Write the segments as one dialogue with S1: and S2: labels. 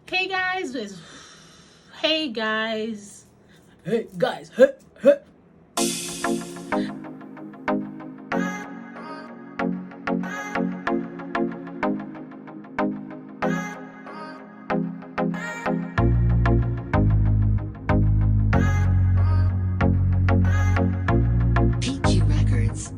S1: Hey guys, hey guys,
S2: Hey guys, hey, hey.
S3: PG Records.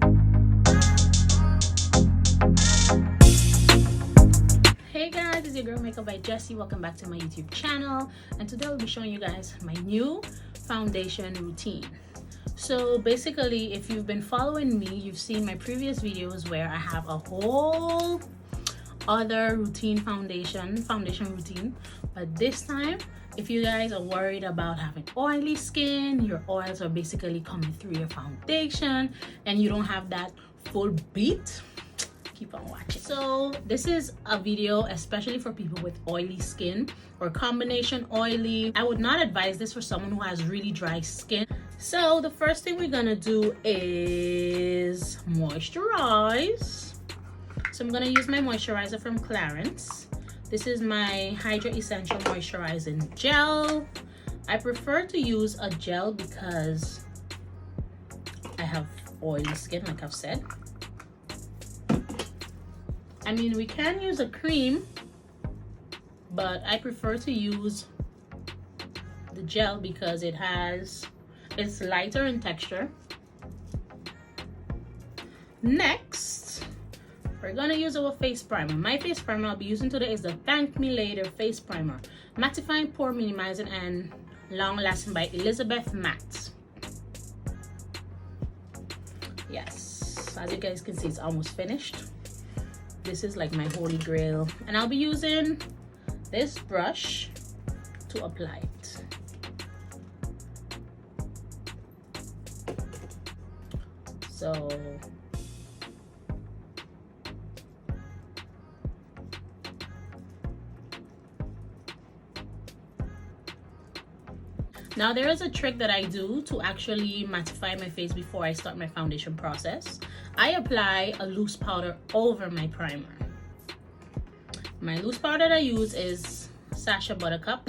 S1: hey guys, it's your girl Makeup by Jessie. Welcome back to my YouTube channel, and today I'll be showing you guys my new foundation routine. So basically, if you've been following me, you've seen my previous videos where I have a whole other foundation routine, but this time, if you guys are worried about having oily skin, your oils are basically coming through your foundation and you don't have that full beat, keep on watching. So this is a video especially for people with oily skin or combination oily. I would not advise this for someone who has really dry skin. So the first thing we're gonna do is moisturize. So I'm gonna use my moisturizer from Clarins. This is my Hydra Essential Moisturizing Gel. I prefer to use a gel because I have oily skin, like I've said. I mean, we can use a cream, but I prefer to use the gel because it's lighter in texture. Next, we're gonna use our face primer. My face primer I'll be using today is the Thank Me Later face primer, mattifying, pore minimizing, and long lasting by Elizabeth Matte. Yes, as you guys can see, it's almost finished. This is like my holy grail, and I'll be using this brush to apply it. So now there is a trick that I do to actually mattify my face before I start my foundation process. I apply a loose powder over my primer. My loose powder that I use is Sacha Buttercup.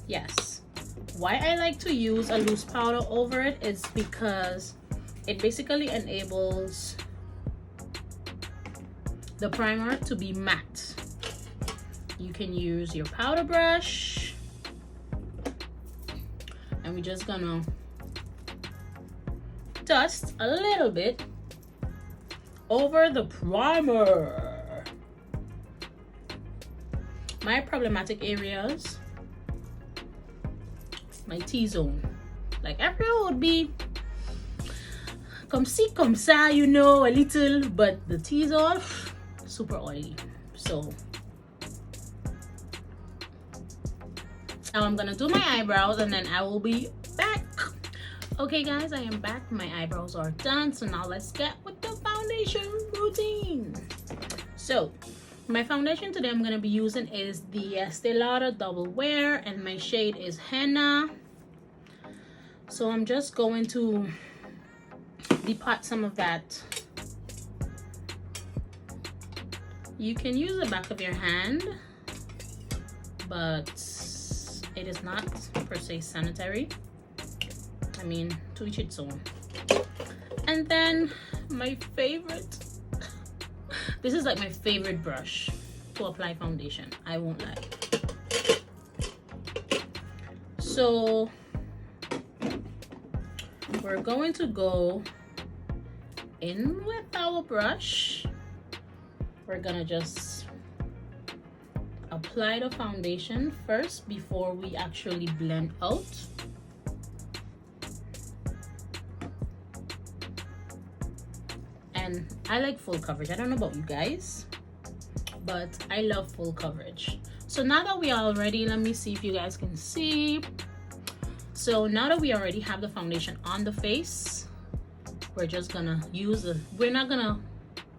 S1: Yes. Why I like to use a loose powder over it is because it basically enables the primer to be matte. You can use your powder brush, and we're just gonna dust a little bit over the primer. My problematic areas, my T-zone, like everyone would be comme ci comme ça, you know, a little, but the T-zone super oily. So now I'm gonna do my eyebrows and then I will be back. Okay guys, I am back. My eyebrows are done, so now let's get with the foundation routine. So my foundation today I'm gonna be using is the Estee Lauder Double Wear, and my shade is Henna. So I'm just going to depot some of that. You can use the back of your hand, but it is not per se sanitary. I mean, to each its own. And then my favorite, this is like my favorite brush to apply foundation, I won't lie. So we're going to go in with our brush. We're gonna just apply the foundation first before we actually blend out. And I like full coverage. I don't know about you guys, but I love full coverage. So now that we are all ready, let me see if you guys can see. So now that we already have the foundation on the face, we're just gonna we're not gonna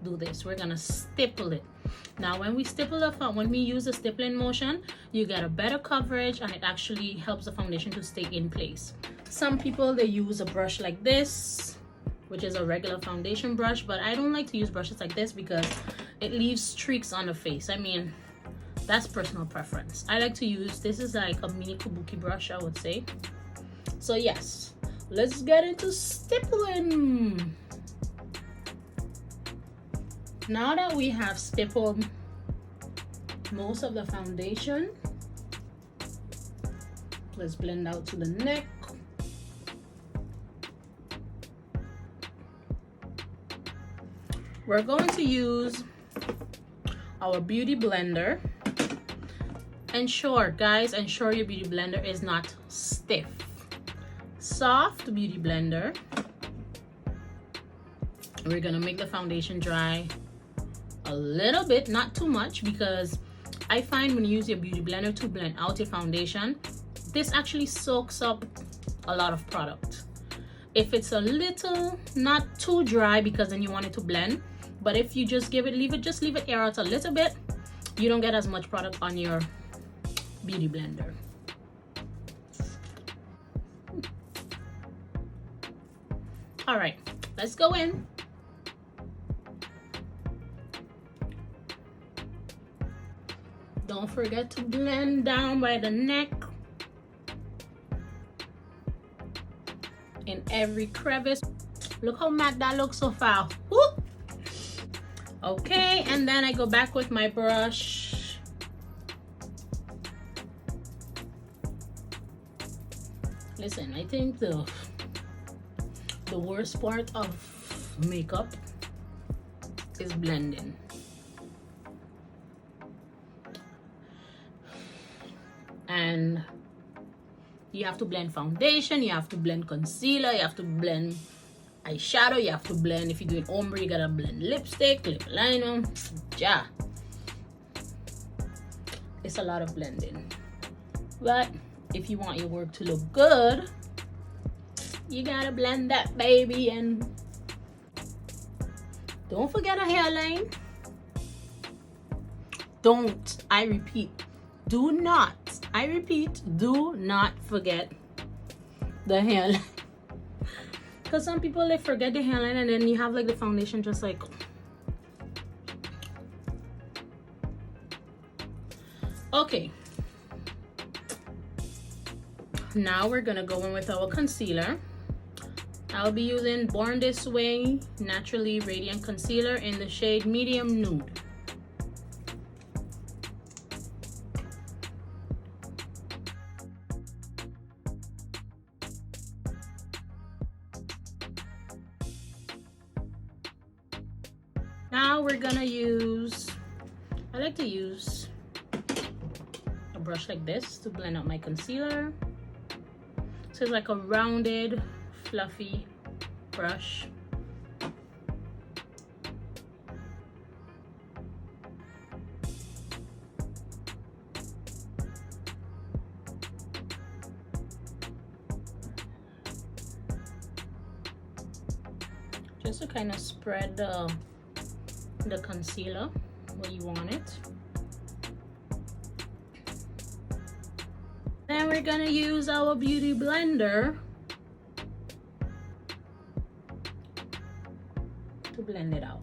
S1: do this, we're gonna stipple it. Now when we use the stippling motion, you get a better coverage and it actually helps the foundation to stay in place. Some people, they use a brush like this, which is a regular foundation brush, but I don't like to use brushes like this because it leaves streaks on the face. I mean, that's personal preference. I like to use, this is like a mini kabuki brush, I would say. So yes, let's get into stippling. Now that we have stippled most of the foundation, let's blend out to the neck. We're going to use our beauty blender. Ensure, guys, ensure your beauty blender is not stiff. Soft beauty blender. We're gonna make the foundation dry a little bit, not too much, because I find when you use your beauty blender to blend out your foundation, this actually soaks up a lot of product. If it's a little, not too dry, because then you want it to blend, but if you just leave it air out a little bit, you don't get as much product on your beauty blender. All right, let's go in. Don't forget to blend down by the neck, in every crevice. Look how matte that looks so far. Woo! Okay, and then I go back with my brush. Listen, I think the worst part of makeup is blending. And you have to blend foundation, you have to blend concealer, you have to blend eyeshadow, you have to blend, if you're doing ombre, you gotta blend lipstick, lip liner. Yeah, it's a lot of blending. But if you want your work to look good, you gotta blend that baby. And don't forget a hairline. Don't, I repeat, do not, I repeat, do not forget the hairline. Because some people, they forget the hairline and then you have like the foundation just like. Okay. Now we're gonna go in with our concealer. I'll be using Born This Way Naturally Radiant Concealer in the shade Medium Nude. Now we're gonna use, I like to use a brush like this to blend out my concealer. So it's like a rounded, fluffy brush. Just to kind of spread the concealer where you want it. Then we're gonna use our beauty blender to blend it out.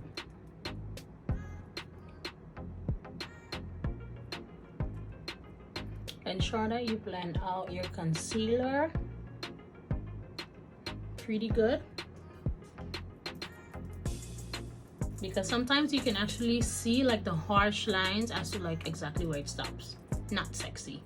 S1: Ensure that you blend out your concealer pretty good, because sometimes you can actually see like the harsh lines as to like exactly where it stops. Not sexy.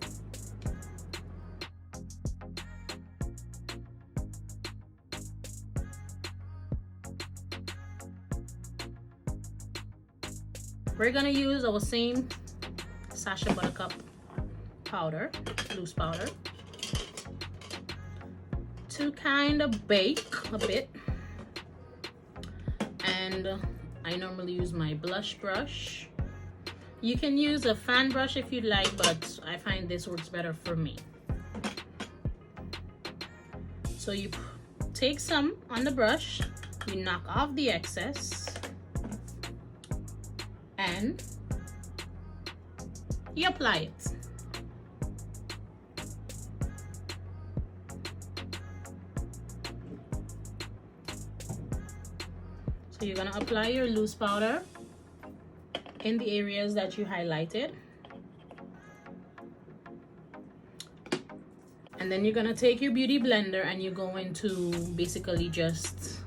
S1: We're gonna use our same Sacha Buttercup powder, loose powder, to kind of bake a bit. And I normally use my blush brush. You can use a fan brush if you'd like, but I find this works better for me. So you take some on the brush, you knock off the excess, and you apply it. So you're gonna apply your loose powder in the areas that you highlighted. And then you're gonna take your beauty blender and you're going to basically just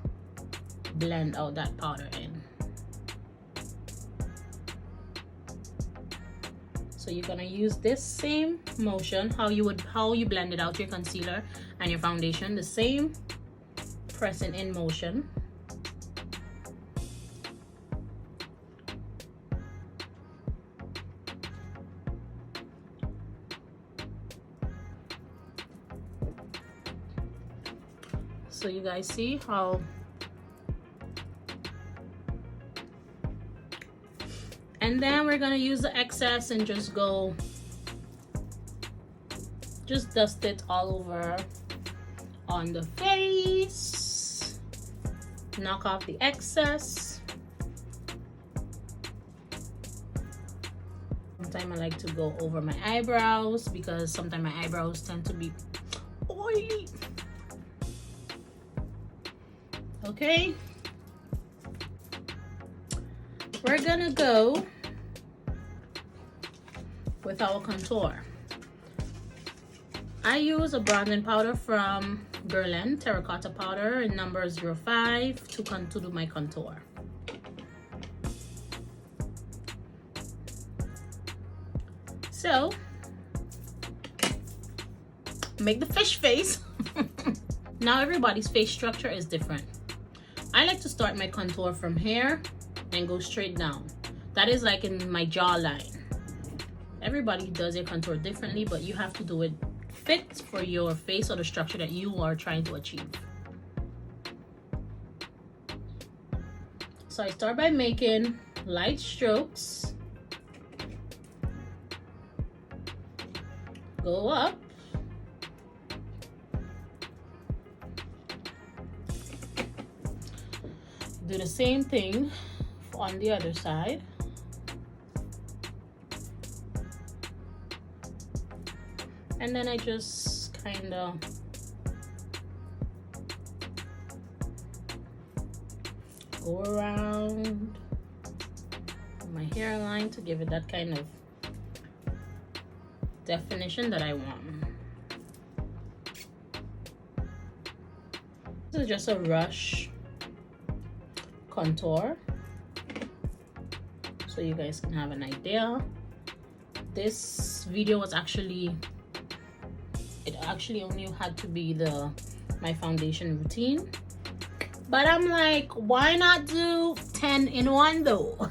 S1: blend out that powder in. So you're gonna use this same motion, how you blended out your concealer and your foundation, the same pressing in motion. So you guys see how, and then we're gonna use the excess and just dust it all over on the face, knock off the excess. Sometimes I like to go over my eyebrows because sometimes my eyebrows tend to be oily. Okay, we're gonna go with our contour. I use a bronzing powder from Berlin, terracotta powder in number 05 to do my contour. So make the fish face. Now everybody's face structure is different. I like to start my contour from here and go straight down. That is like in my jawline. Everybody does their contour differently, but you have to do it fit for your face or the structure that you are trying to achieve. So I start by making light strokes. Go up. Do the same thing on the other side. And then I just kind of go around my hairline to give it that kind of definition that I want. This is just a rush contour so you guys can have an idea. This video was actually only had to be my foundation routine, but I'm like, why not do 10 in one though?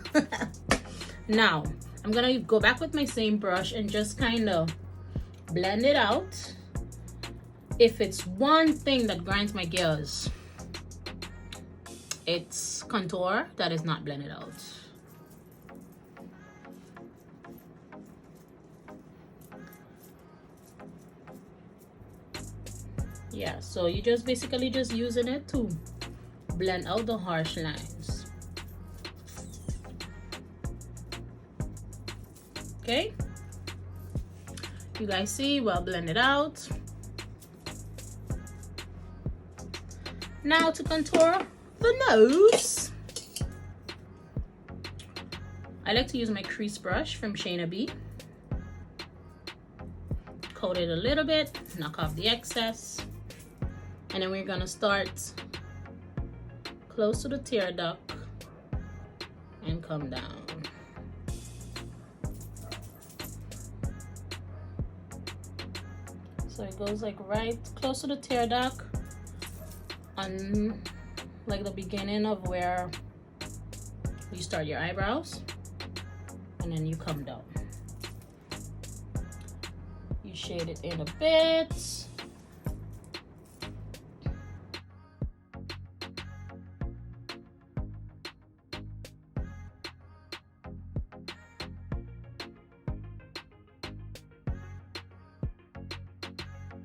S1: Now I'm gonna go back with my same brush and just kind of blend it out. If it's one thing that grinds my gears, it's contour that is not blended out. Yeah, so you just basically just using it to blend out the harsh lines. Okay, you guys see, well blended out. Now to contour the nose, I like to use my crease brush from Shayna B. Coat it a little bit, knock off the excess, and then we're gonna start close to the tear duct and come down. So it goes like right close to the tear duct, on like the beginning of where you start your eyebrows, and then you come down. You shade it in a bit.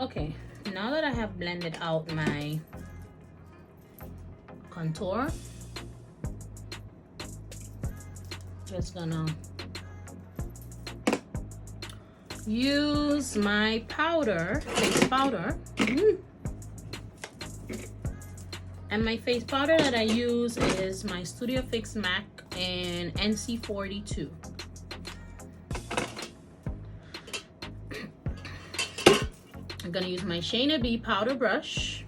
S1: Okay, now that I have blended out my contour, just gonna use my powder, face powder. And my face powder that I use is my Studio Fix MAC in NC42. I'm gonna use my Shayna B powder brush,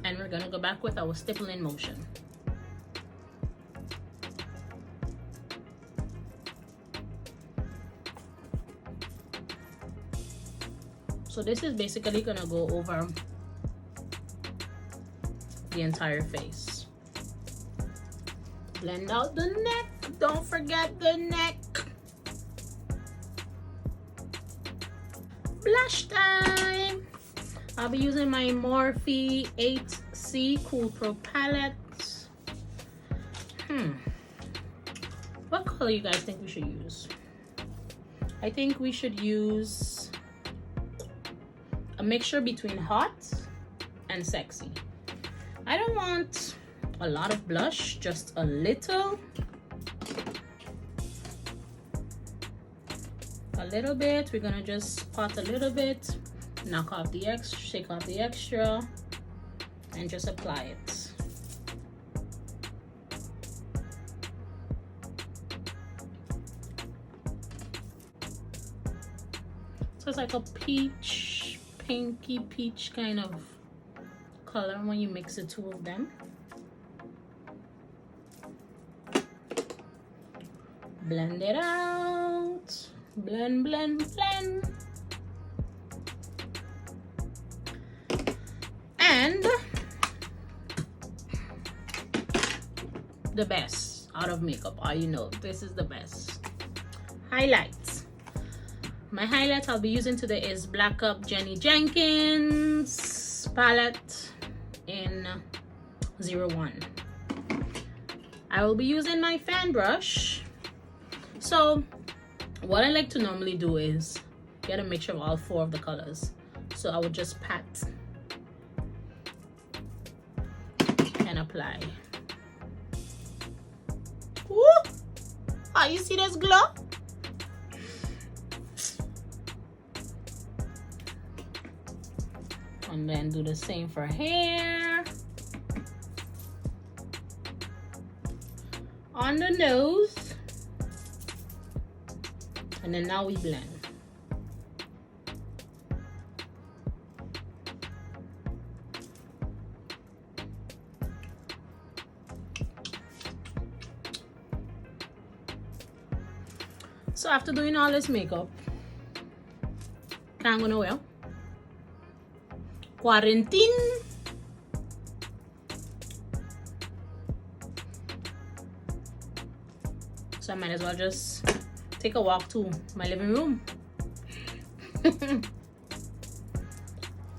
S1: and we're gonna go back with our stippling motion. So this is basically gonna go over the entire face. Blend out the neck. Don't forget the neck. Blush time. I'll be using my Morphe 8C Cool Pro palette. What color you guys think we should use? I think we should use a mixture between hot and sexy. I don't want a lot of blush, just a little. A little bit. We're gonna just spot a little bit, knock off the extra, shake off the extra, and just apply it. So it's like a peach, pinky peach kind of color when you mix the two of them. Blend it out. Blend, blend, blend. And the best out of makeup, you know, this is the best. Highlights. My highlight I'll be using today is Black Up Jenny Jenkins palette in 01. I will be using my fan brush. So what I like to normally do is get a mixture of all four of the colors. So I would just pat and apply. Woo! Oh, you see this glow? And then do the same for hair. On the nose. And then now we blend. So after doing all this makeup, can't go nowhere. Quarantine. So I might as well just take a walk to my living room.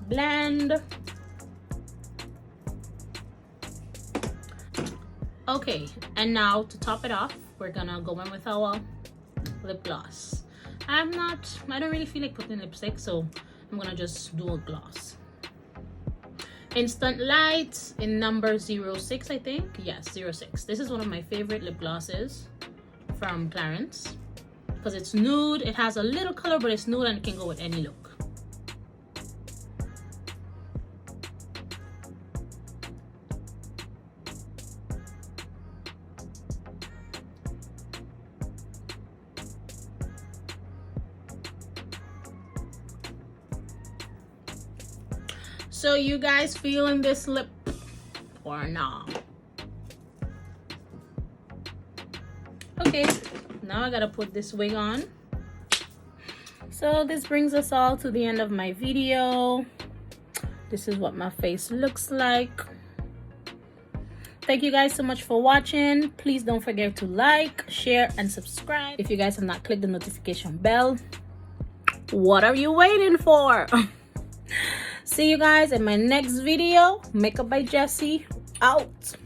S1: Blend. Okay, and now to top it off, we're gonna go in with our lip gloss. I don't really feel like putting lipstick, so I'm gonna just do a gloss. Instant Light in number 06, I think. Yes, 06. This is one of my favorite lip glosses from Clarins because it's nude. It has a little color, but it's nude and it can go with any look. So you guys feeling this lip or not? Okay, now I gotta put this wig on. So this brings us all to the end of my video. This is what my face looks like. Thank you guys so much for watching. Please don't forget to like, share, and subscribe. If you guys have not clicked the notification bell, what are you waiting for? See you guys in my next video. Makeup by Jessie out.